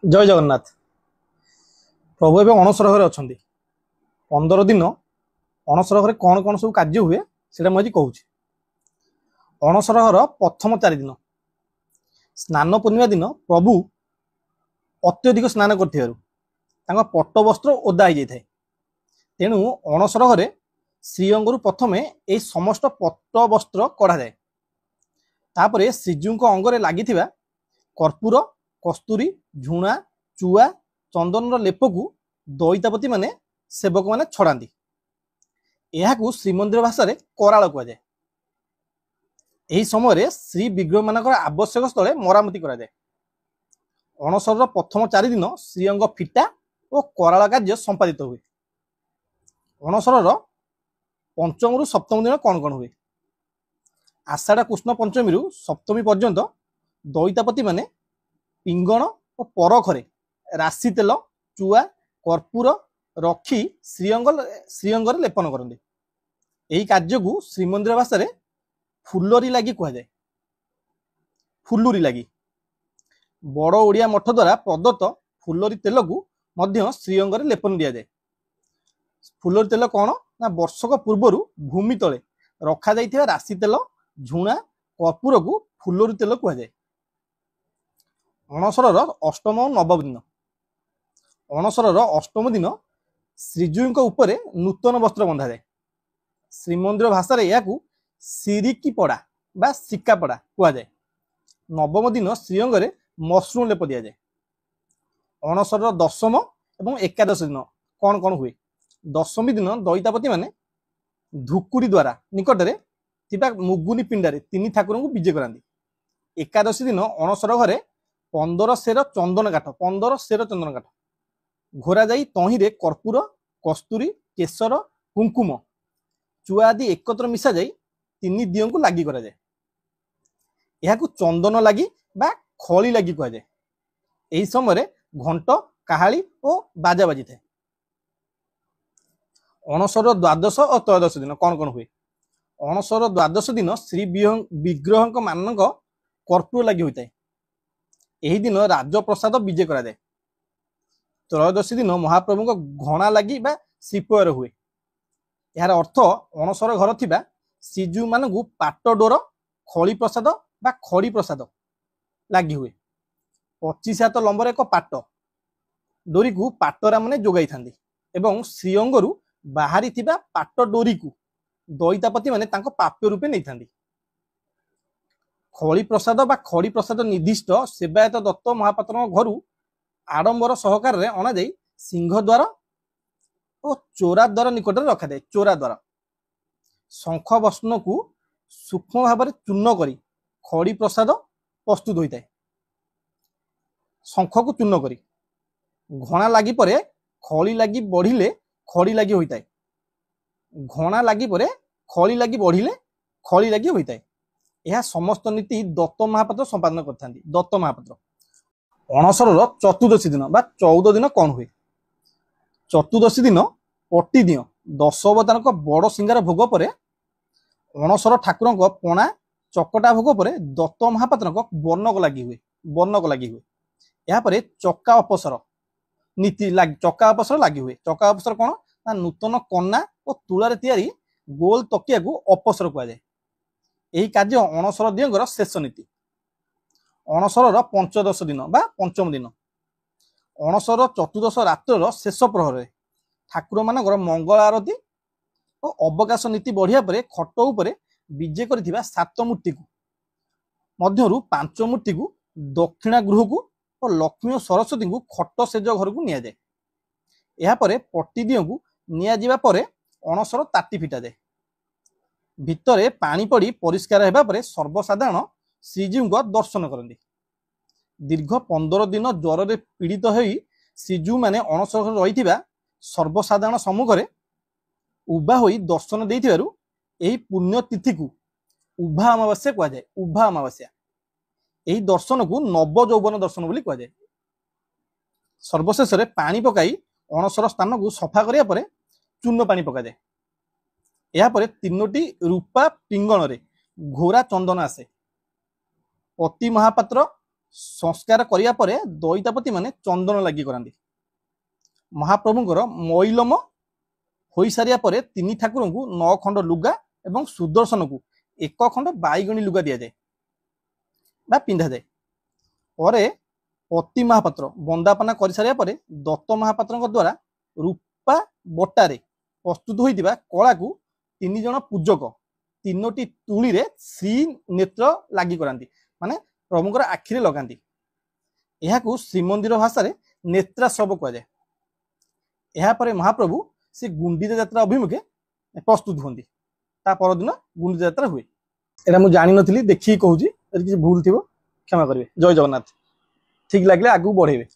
जय जगन्नाथ। प्रभु एवं अणसर घरे अच्छा 15 दिन अणसर घरे कौन कौन सब कार्य हुए से मुझे कहूँ। अणसर घर प्रथम 4 दिन स्नान पूर्णिमा दिन प्रभु अत्यधिक स्नान कर पट्ट वस्त्र ओदा हो जाए। तेणु अणसर घरे श्रीअंगरू प्रथमे यह समस्त पट्ट वस्त्र कढ़ा जाए। तापर श्रीजू अंगरे लगी कर्पूर कस्तूरी झुणा चुआ चंदन लेप को दैतापति माने सेवक माने छड़ाती। यह श्रीमंदिर भाषा कराल कहुए। यही समय श्री विग्रह मान आवश्यक स्थले मरामती कराए। अणसर प्रथम 4 दिन श्रीअंग फिटा और कराल कार्य संपादित हुए। अणसर पंचम रु सप्तम दिन कौन कौन हुए? आषाढ़ कृष्ण पंचमी रु सप्तमी पर्यंत दैतापति माने पिंगण और परखरे राशि तेल चुआ कर्पूर रखी श्रीअंग लेपन करते। यही कार्य को श्रीमंदिर भाषा फुलरी लगी कहुए। फुलुरी लगी बड़ ओडिया मठ द्वारा प्रदत्त फुलरी तेल को श्रीअंग लेपन दि जाए। फुलरी तेल कौन ना वर्षक पूर्वर भूमि तले रखा जाइथिबा राशि तेल झुणा कर्पूर को फुलरी तेल कहुए। अणसर अष्टम और नवम दिन अणसर अष्टम दिन श्रीजू उपरे नूतन वस्त्र बंधा जाए। श्रीमंदिर भाषा यह सिरिकी पड़ा बा सिक्का पड़ा कहुए। नवम दिन श्रीअंग मसरूम लेप दि जाए। अणसर दशम और एकादश दिन कौन कौन हुए? दशमी दिन दैतापति माने धुकुरी द्वारा निकटरे थिबा मुगुनी पिंडारे 3 ठाकुर को विजय कराती। एकादशी दिन अणसर घरे 15 सेर चंदन काठ घोरा जाई तहिरे कर्पूर कस्तूरी केसर कुंकुम चुआ आदि एकत्र मिसा जाई 3 दियों को लगी करा जाए। यह चंदन लगी बा खली लगी कह जाए। यही समय घंट काहाली और बाजा बाजी थे। अणसर द्वादश और त्रयोदश दिन कौन कौन हुए? अणसर द्वादश दिन श्री विग्रह मान कर्पूर लगी होता है। यही दिन राजप्रसाद विजय करा जाए। त्रयोदशी दिन महाप्रभु घणा लगी बा श्रीपयर हुए। यार अर्थ अणसर घर थिबा श्रीजू मान पाट डोर खड़ी प्रसाद बा खड़ी प्रसाद लगी हुए। 25 हाथ लंबर एक पाट डोरी को पाटरा माने जोगाई थांदी एवं श्रीअंगरू बाहरी थिबा पाट डोरी को दैतापति माने तांको प्राप्य रूपे नहीं थांदी। खड़ी प्रसाद बा खड़ी प्रसाद निर्दिष्ट सेवायत दत्त महापात्र घर आडंबर सहकार अणा जाई सिंहद्वार और चोरा द्वार निकट रखा जाए। चोरा द्वार शंख बस्न को सूक्ष्म भाव में चूर्ण करी खड़ी प्रसाद प्रस्तुत होता है। शंख को चूर्ण करी घणा लगी परे खड़ी लगी बढ़िले खड़ी लगी होता है। घणा लगी परे खड़ी लगी बढ़िले खड़ी लगी होता है। यह समस्त नीति दत्त महापात्र संपादन करता। दत्त महापात्र अणसर चतुर्दशी दिन बा 14 दिन कौन हुए? चतुर्दशी दिन पट्टी दियो 10 अवतार बड़ सिंगार भोग पर अणसर ठाकुर पणा चकटा भोग पर दत्त महापात्र वर्णक लगी हुए। यापर चक्का अपसर नीति चक्का अपसर लगी हुए। चक्का अपसर कौन ना नूतन कन्ना और तुलार तैयारी गोल तकिया को अपसर कहुए। यही कार्य अणसर दियों शेष नीति। अणसर पंचदश दिन बा पंचम दिन अणसर चतुर्दश रात्र शेष प्रहर ठाकुर मान मंगल आरती और अवकाश नीति बढ़िया पर खट उपरे विजय कर 7 मूर्ति को मध्यरु 5 मूर्ति को दक्षिणा गृह को और लक्ष्मी और सरस्वती को खट सेज घर को निया जाए। यह पट्टी दियों को निया परे अणसर ताटी फिटा जाए। भितरे पानी पड़ी परिष्कार हेबा परे सर्वसाधारण श्रीजीव दर्शन करती। दीर्घ 15 दिन ज्वर से पीड़ित होई श्रीजू माने अणसर रही सर्वसाधारण सम्मुखें उभा होई दर्शन देइथिबारु एही पुण्य तिथि को उभा अमावास्या कह जाए। उभा अमावास्या यही दर्शन को नव यौवन दर्शन बोली कह जाए। सर्वशेष पानी पकाई अणसर स्थान को सफा करिया परे चूर्ण पानी पका जाए। यापर 3टी रूपा पिंगण रे घोरा चंदन आसे। पति महापात्र संस्कार करिया परे दैतापति माने चंदन लगी करांती महाप्रभुंकर मैलम होई सारिया परे तिनी ठाकुर को 9 खंड लुगा एवं सुदर्शन को 1 खंड बाईगणी लुगा दिया जाए बा पिंधा जाए परे पति महापात्र बंदापना कर सारिया परे दत्त महापात्र द्वारा रूपा बटारे प्रस्तुत होइतिबा कला को 3 जन पूजक 3टी तुली रे श्री नेत्र लगी करांती माने प्रभुंकर आखिरे लगांती यह श्रीमंदिर भाषा रे नेत्राश्रव कह जाए यह परे महाप्रभु से गुंडीचा यात्रा अभिमुखे प्रस्तुत होती ता परदिन गुंडीचा यात्रा हुए एटा मु जानि नथिली देखि कहूची यदि किसी भूल थिबो क्षमा करिवे जय जगन्नाथ ठीक लागले आगु बढ़ेबे।